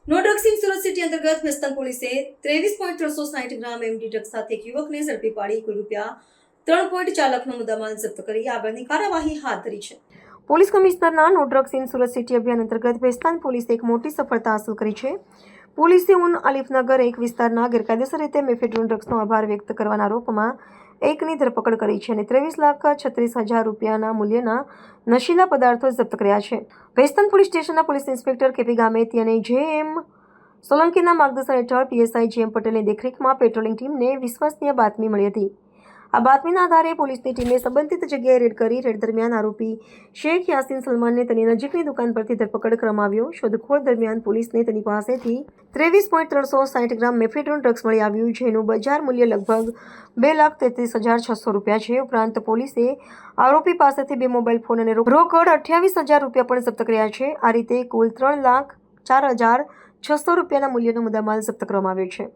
No drugs in Surat city અંતર્ગત western પોલીસે 23.360 ગ્રામ MD drugs સાથે એક યુવકને ઝડપી પાડી કુલ રૂપિયા 3.4 લાખનો મુદ્દામાલ જપ્ત કરી આગળની કાર્યવાહી હાથ ધરી છે। પોલીસ કમિશનરના no drugs in Surat city અભિયાન અંતર્ગત વેસ્ટર્ન પોલીસે એક મોટી સફળતા હાંસલ કરી છે। પોલીસે આલિફનગર એક વિસ્તારના ગેરકાયદેસર રીતે મેફેડ્રોન ડ્રગ્સનો આભાર વ્યક્ત કરવાના આરોપમાં એકની ધરપકડ કરી છે અને 23,36,000 રૂપિયાના મૂલ્યના નશીલા પદાર્થો જપ્ત કર્યા છે। વેસ્ટર્ન પોલીસ સ્ટેશનના પોલીસ ઇન્સ્પેક્ટર કેપી ગામેતી અને જે.એમ. સોલંકીના માર્ગદર્શન હેઠળ પીએસઆઈ જે.એમ. પટેલની દેખરેખમાં પેટ્રોલિંગ ટીમને વિશ્વસનીય બાતમી મળી હતી। આ બાતમીના આધારે પોલીસની ટીમે સંબંધિત જગ્યાએ રેડ કરી રેડ દરમિયાન આરોપી શેખ યાસીન સલમાનને તેની નજીકની દુકાન પરથી ધરપકડ કરવામાં આવ્યો। શોધખોળ દરમિયાન પોલીસને તેની પાસેથી 23.360 ગ્રામ મેફેડ્રોન ડ્રગ્સ મળી આવ્યું, જેનું બજાર મૂલ્ય લગભગ 2,33,600 રૂપિયા છે। ઉપરાંત પોલીસે આરોપી પાસેથી 2 મોબાઈલ ફોન અને રોકડ 28,000 રૂપિયા પણ જપ્ત કર્યા છે। આ રીતે કુલ 3,04,600 રૂપિયાના મૂલ્યનો મુદ્દામાલ જપ્ત કરવામાં આવ્યો છે।